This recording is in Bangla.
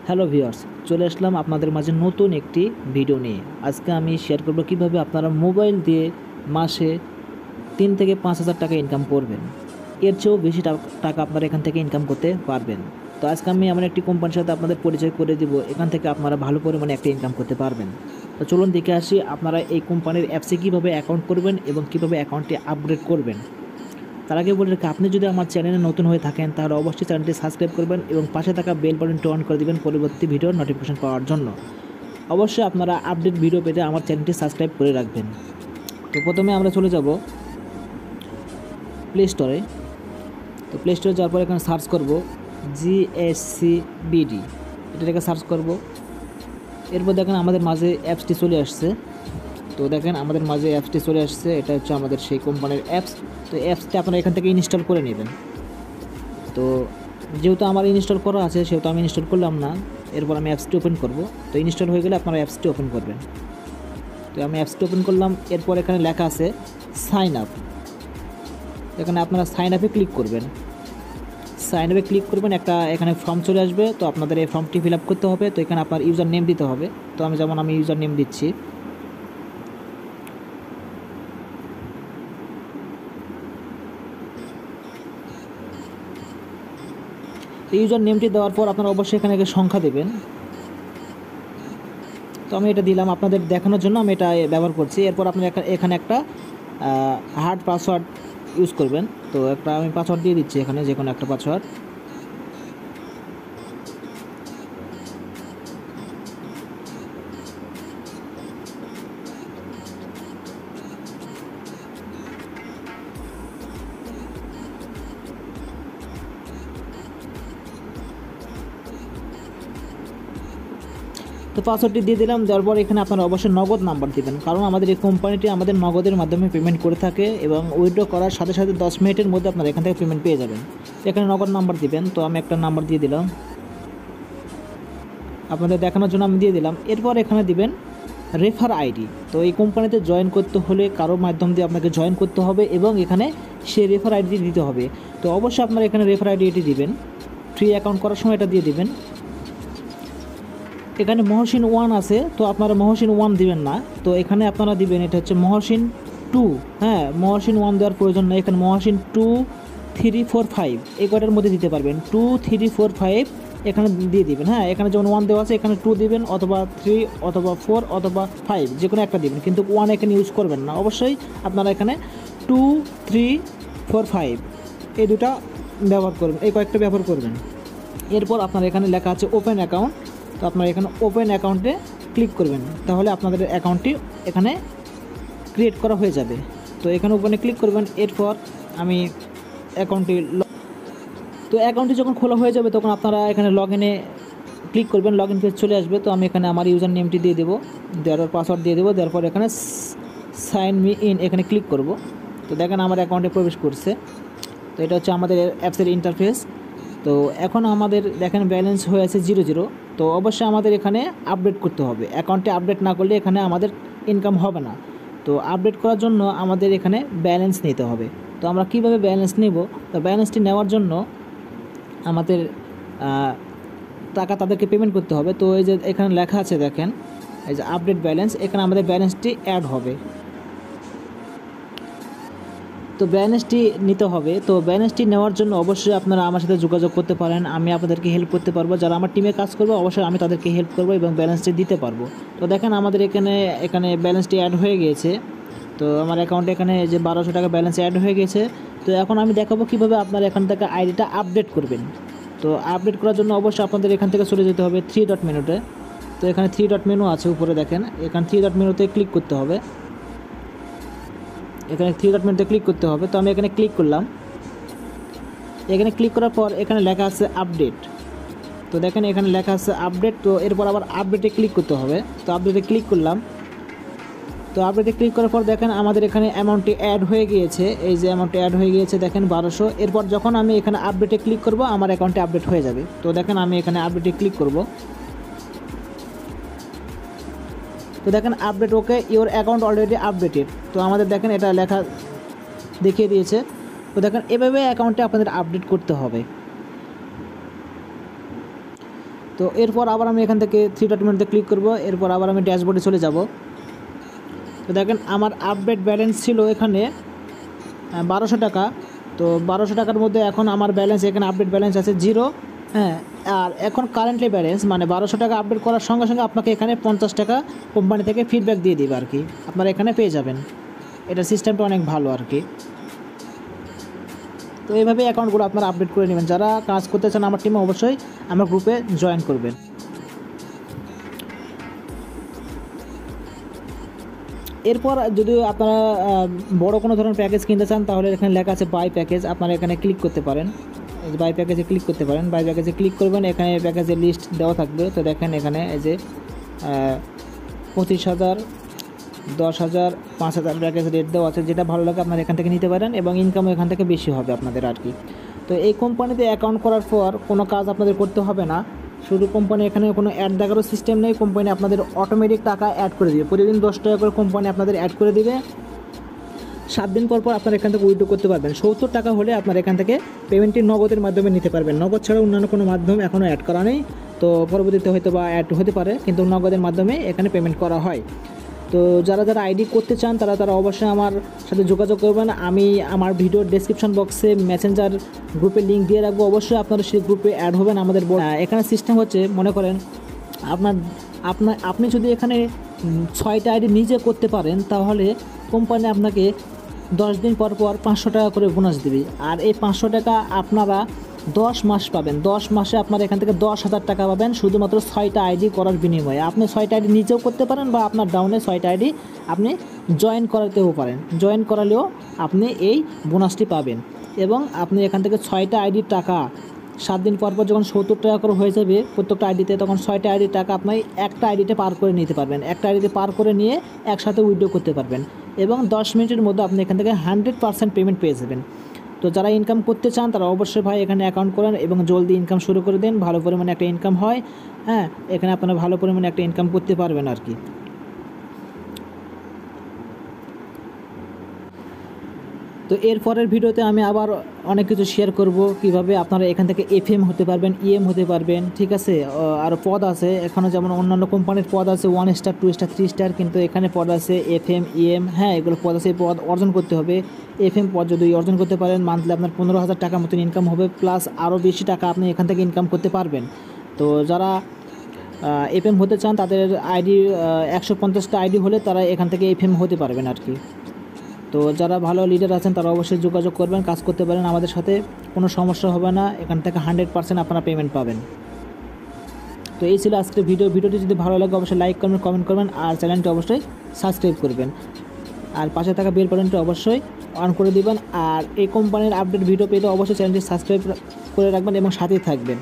হ্যালো ভিউয়ার্স, চলে আসলাম আপনাদের মাঝে নতুন একটি ভিডিও নিয়ে। আজকে আমি শেয়ার করব কিভাবে আপনারা মোবাইল দিয়ে মাসে 3 থেকে 5,000 টাকা ইনকাম করবেন। এর চেয়েও বেশি টাকা আপনারা এখান থেকে ইনকাম করতে পারবেন। তো আজকে আমি এমন একটি কোম্পানির সাথে আপনাদের পরিচয় করে দিব, এখান থেকে আপনারা ভালো পরিমাণে একটা ইনকাম করতে পারবেন। তো চলুন দেখে আসি আপনারা এই কোম্পানির অ্যাপসে কীভাবে অ্যাকাউন্ট করবেন এবং কীভাবে অ্যাকাউন্টটি আপগ্রেড করবেন। তার আগে বলে রাখি, আপনি যদি আমার চ্যানেলে নতুন হয়ে থাকেন তাহলে অবশ্যই চ্যানেলটি সাবস্ক্রাইব করবেন এবং পাশে থাকা বেল বাটনটি অন করে দেবেন পরবর্তী ভিডিওর নোটিফিকেশন পাওয়ার জন্য। অবশ্যই আপনারা আপডেট ভিডিও পেতে আমার চ্যানেলটি সাবস্ক্রাইব করে রাখবেন। তো প্রথমে আমরা চলে যাব প্লে স্টোরে। তো প্লে স্টোরে যাওয়ার পর এখানে সার্চ করব Gscbd, এটাকে সার্চ করব। এরপর দেখেন আমাদের মাঝে অ্যাপসটি চলে আসছে। তো দেখেন আমাদের মাঝে অ্যাপসটি চলে আসছে, এটা হচ্ছে আমাদের সেই কোম্পানির অ্যাপস। তো অ্যাপসটা আপনারা এখান থেকে ইনস্টল করে নেবেন। তো যেহেতু আমার ইনস্টল করা আছে সেহেতু আমি ইনস্টল করলাম না। এরপর আমি অ্যাপসটি ওপেন করব। তো ইনস্টল হয়ে গেলে আপনারা অ্যাপসটি ওপেন করবেন। তো আমি অ্যাপসটি ওপেন করলাম। এরপর এখানে লেখা আছে সাইন আপ। এখানে আপনারা সাইন আপে ক্লিক করবেন। সাইন আপে ক্লিক করবেন, একটা এখানে ফর্ম চলে আসবে। তো আপনাদের এই ফর্মটি ফিল আপ করতে হবে। তো এখানে আপনার ইউজার নেম দিতে হবে। তো আমি ইউজার নেম দিচ্ছি। ইউজার নেমটি দেওয়ার পর আপনারা অবশ্যই এখানে একটা সংখ্যা দেবেন। তো আমি এটা দিলাম আপনাদের দেখানোর জন্য, আমি এটা ব্যবহার করছি। এরপর আপনারা এখানে একটা হার্ড পাসওয়ার্ড ইউজ করবেন। তো আমি পাসওয়ার্ড দিয়ে দিচ্ছি এখানে, যে কোনো একটা পাসওয়ার্ড। তো পাসওয়ার্ডটি দিয়ে দিলাম। দেওয়ার পর এখানে আপনারা অবশ্যই নগদ নাম্বার দিবেন, কারণ আমাদের এই কোম্পানিটি আমাদের নগদের মাধ্যমে পেমেন্ট করে থাকে এবং উইথড্র করার সাথে সাথে 10 মিনিটের মধ্যে আপনারা এখান থেকে পেমেন্ট পেয়ে যাবেন। এখানে নগদ নাম্বার দিবেন। তো আমি একটা নাম্বার দিয়ে দিলাম, আপনাদের দেখানোর জন্য আমি দিয়ে দিলাম। এরপর এখানে দিবেন রেফার আইডি। তো এই কোম্পানিতে জয়েন করতে হলে কারো মাধ্যম দিয়ে আপনাকে জয়েন করতে হবে এবং এখানে সে রেফার আইডি দিতে হবে। তো অবশ্যই আপনারা এখানে রেফার আইডি এটি দিবেন। ফ্রি অ্যাকাউন্ট করার সময় এটা দিয়ে দিবেন। এখানে মহসিন 1 আছে, তো আপনারা মহসিন 1 দিবেন না। তো এখানে আপনারা দিবেন, এটা হচ্ছে মহসিন 2। হ্যাঁ, মহসিন 1 দেওয়ার প্রয়োজন নেই। এখানে মহসিন 2, 3, 4, 5 এই কয়টার মধ্যে দিতে পারবেন। 2, 3, 4, 5 এখানে দিয়ে দিবেন। হ্যাঁ, এখানে যেমন 1 দেওয়া আছে এখানে 2 দিবেন, অথবা 3, অথবা 4, অথবা 5 যে কোনো একটা দিবেন, কিন্তু 1 এখানে ইউজ করবেন না। অবশ্যই আপনারা এখানে 2, 3, 4, 5 এই দুটা ব্যবহার করবেন, এই কয়েকটা ব্যবহার করবেন। এরপর আপনার এখানে লেখা আছে ওপেন অ্যাকাউন্ট। তো আপনারা এখানে ওপেন অ্যাকাউন্টে ক্লিক করবেন, তাহলে আপনাদের অ্যাকাউন্টটি এখানে ক্রিয়েট করা হয়ে যাবে। তো এখানে ওপেনে ক্লিক করবেন। এরপর আমি অ্যাকাউন্টটি যখন খোলা হয়ে যাবে তখন আপনারা এখানে লগ ইনে ক্লিক করবেন, লগ ইন পেজ চলে আসবে। তো আমি এখানে আমার ইউজার নেমটি দিয়ে দেবো, দেওয়ার পর পাসওয়ার্ড দিয়ে দেবো। দেওয়ার পর এখানে সাইন মি ইন এখানে ক্লিক করব। তো দেখেন আমার অ্যাকাউন্টে প্রবেশ করছে। তো এটা হচ্ছে আমাদের অ্যাপসের ইন্টারফেস। তো এখন আমাদের দেখেন ব্যালেন্স হয়ে আছে 0। তো অবশ্যই আমাদের এখানে আপডেট করতে হবে। অ্যাকাউন্টে আপডেট না করলে এখানে আমাদের ইনকাম হবে না। তো আপডেট করার জন্য আমাদের এখানে ব্যালেন্স নিতে হবে। তো আমরা কিভাবে ব্যালেন্স নেব? তো ব্যালেন্সটি নেওয়ার জন্য আমাদের টাকা তাদেরকে পেমেন্ট করতে হবে। তো এই যে এখানে লেখা আছে দেখেন, এই যে আপডেট ব্যালেন্স, এখানে আমাদের ব্যালেন্সটি অ্যাড হবে। তো ব্যালেন্সটি নিতে হবে। তো ব্যালেন্সটি নেওয়ার জন্য অবশ্যই আপনারা আমার সাথে যোগাযোগ করতে পারেন, আমি আপনাদেরকে হেল্প করতে পারবো। যারা আমার টিমে কাজ করবে অবশ্যই আমি তাদেরকে হেল্প করবো এবং ব্যালেন্সটি দিতে পারবো। তো দেখেন আমাদের এখানে ব্যালেন্সটি অ্যাড হয়ে গিয়েছে। তো আমার অ্যাকাউন্টে এখানে যে 1200 টাকা ব্যালেন্স অ্যাড হয়ে গেছে। তো এখন আমি দেখাবো কীভাবে আপনারা এখান থেকে আইডিটা আপডেট করবেন। তো আপডেট করার জন্য অবশ্যই আপনাদের এখান থেকে চলে যেতে হবে 3 ডট মেনুতে। তো এখানে 3 ডট মেনু আছে উপরে দেখেন, এখানে 3 ডট মেনুতে ক্লিক করতে হবে। এখানে 3 ডট মেনুতে ক্লিক করতে হবে। তো আমি এখানে ক্লিক করলাম। এখানে ক্লিক করার পর এখানে লেখা আছে আপডেট। তো দেখেন এখানে লেখা আছে আপডেট। তো এরপর আবার আপডেটে ক্লিক করতে হবে। তো আপডেটে ক্লিক করলাম। তো আপডেটে ক্লিক করার পর দেখেন আমাদের এখানে অ্যামাউন্টটি অ্যাড হয়ে গিয়েছে। এই যে অ্যামাউন্টটি অ্যাড হয়ে গিয়েছে দেখেন 1200। এরপর যখন আমি এখানে আপডেটে ক্লিক করব আমার অ্যাকাউন্টে আপডেট হয়ে যাবে। তো দেখেন আমি এখানে আপডেটে ক্লিক করব। তো দেখেন update okay, your account already updated. তো আমাদের দেখেন এটা লেখা দেখিয়ে দিয়েছে। তো দেখেন এভাবে অ্যাকাউন্টে আপনাদের আপডেট করতে হবে। তো এরপর আবার আমি এখান থেকে 3 ডট মেনুতে ক্লিক করব, এরপর আবার আমি ড্যাশবোর্ডে চলে যাব। তো দেখেন আমার আপডেট ব্যালেন্স ছিল এখানে 1200 টাকা। তো 1200 টাকার মধ্যে এখন আমার ব্যালেন্স এখানে আপডেট ব্যালেন্স আছে 0। হ্যাঁ, আর এখন কারেন্টলি ব্যালেন্স মানে 1200 টাকা আপডেট করার সঙ্গে সঙ্গে আপনাকে এখানে 50 টাকা কোম্পানি থেকে ফিডব্যাক দিয়ে দিবে আর কি, আপনারা এখানে পেয়ে যাবেন। এটা সিস্টেমটা অনেক ভালো আর কি। তো এইভাবে অ্যাকাউন্টগুলো আপনারা আপডেট করে নেবেন। যারা কাজ করতে চান আমার টিমে অবশ্যই আমার গ্রুপে জয়েন করবেন। এরপর যদি আপনারা বড় কোনো ধরনের প্যাকেজ কিনতে চান তাহলে এখানে লেখা আছে বাই প্যাকেজ, আপনারা এখানে ক্লিক করতে পারেন। এই যে বাই প্যাকেজে ক্লিক করতে পারেন, বাই প্যাকেজে ক্লিক করবেন, এখানে প্যাকেজের লিস্ট দেওয়া থাকবে। তো দেখেন এখানে এই যে 25,000, 10,000, 5,000 প্যাকেজ রেট দেওয়া আছে। যেটা ভালো লাগে আপনারা এখান থেকে নিতে পারেন এবং ইনকামও এখান থেকে বেশি হবে আপনাদের আর কি। তো এই কোম্পানিতে অ্যাকাউন্ট করার পর কোনো কাজ আপনাদের করতে হবে না, শুধু কোম্পানি এখানে কোনো অ্যাড দেখারও সিস্টেম নেই। কোম্পানি আপনাদের অটোমেটিক টাকা অ্যাড করে দেবে, প্রতিদিন 10 টাকা করে কোম্পানি আপনাদের অ্যাড করে দেবে। 7 দিন পর আপনারা এখান থেকে উইথড্র করতে পারবেন। 70 টাকা হলে আপনারা এখান থেকে পেমেন্টটি নগদের মাধ্যমে নিতে পারবেন। নগদ ছাড়া অন্যান্য কোনো মাধ্যম এখনও অ্যাড করা নেই, তো পরবর্তীতে হয়তো বা অ্যাড হতে পারে, কিন্তু নগদের মাধ্যমে এখানে পেমেন্ট করা হয়। তো যারা যারা আইডি করতে চান তারা অবশ্যই আমার সাথে যোগাযোগ করবেন। আমি আমার ভিডিওর ডেসক্রিপশন বক্সে মেসেঞ্জার গ্রুপের লিঙ্ক দিয়ে রাখবো, অবশ্যই আপনারা সেই গ্রুপে অ্যাড হবেন। আমাদের এখানে সিস্টেম হচ্ছে, মনে করেন আপনি যদি এখানে 6টা আইডি নিজে করতে পারেন তাহলে কোম্পানি আপনাকে 10 দিন পর 500 টাকা করে বোনাস দেবে। আর এই 500 টাকা আপনারা 10 মাস পাবেন। 10 মাসে আপনারা এখান থেকে 10,000 টাকা পাবেন শুধুমাত্র 6টা আইডি করার বিনিময়ে। আপনি 6টা আইডি নিজেও করতে পারেন বা আপনার ডাউনে 6টা আইডি আপনি জয়েন করাতেও পারেন। জয়েন করালেও আপনি এই বোনাসটি পাবেন এবং আপনি এখান থেকে 6টা আইডির টাকা 7 দিন পর যখন 70 টাকা করে হয়ে যাবে প্রত্যেকটা আইডিতে, তখন 6টা আইডির টাকা আপনি একটা আইডিতে পার করে নিতে পারবেন। একটা আইডিতে পার করে নিয়ে একসাথে উইথড্র করতে পারবেন এবং 10 মিনিটের মধ্যে আপনি এখান থেকে 100% পেমেন্ট পেয়ে যাবেন। তো যারা ইনকাম করতে চান তারা অবশ্যই ভাই এখানে অ্যাকাউন্ট করেন এবং জলদি ইনকাম শুরু করে দেন। ভালো পরিমাণে একটা ইনকাম হয়। হ্যাঁ, এখানে আপনারা ভালো পরিমাণে একটা ইনকাম করতে পারবেন আর কি। তো এরপরের ভিডিওতে আমি আবার অনেক কিছু শেয়ার করব, কিভাবে আপনারা এখান থেকে এফএম হতে পারবেন, ইএম হতে পারবেন, ঠিক আছে। আর পদ আছে এখানে, যেমন অন্যান্য কোম্পানির পদ আছে 1 স্টার, 2 স্টার, 3 স্টার, কিন্তু এখানে পদ আছে এফএম, ইএম। হ্যাঁ, এগুলো পদ আছে, পদ অর্জন করতে হবে। এফএম পদ যদি অর্জন করতে পারেন মান্থলি আপনার 15,000 টাকা মতন ইনকাম হবে, প্লাস আরও বেশি টাকা আপনি এখান থেকে ইনকাম করতে পারবেন। তো যারা এফএম হতে চান তাদের আইডি 150টা আইডি হলে তারা এখান থেকে এফএম হতে পারবেন আর কি। তো যারা ভালো লিডার আছেন তারা অবশ্যই যোগাযোগ করবেন, কাজ করতে পারেন আমাদের সাথে, কোনো সমস্যা হবে না। এখান থেকে 100% আপনারা পেমেন্ট পাবেন। তো এই ছিল আজকের ভিডিওটি যদি ভালো লাগে অবশ্যই লাইক করবেন, কমেন্ট করবেন আর চ্যানেলটি অবশ্যই সাবস্ক্রাইব করবেন। আর পাশে থাকা বেল বাটনটি অবশ্যই অন করে দিবেন। আর এই কোম্পানির আপডেট ভিডিও পেতে অবশ্যই চ্যানেলটি সাবস্ক্রাইব করে রাখবেন এবং সাথেই থাকবেন।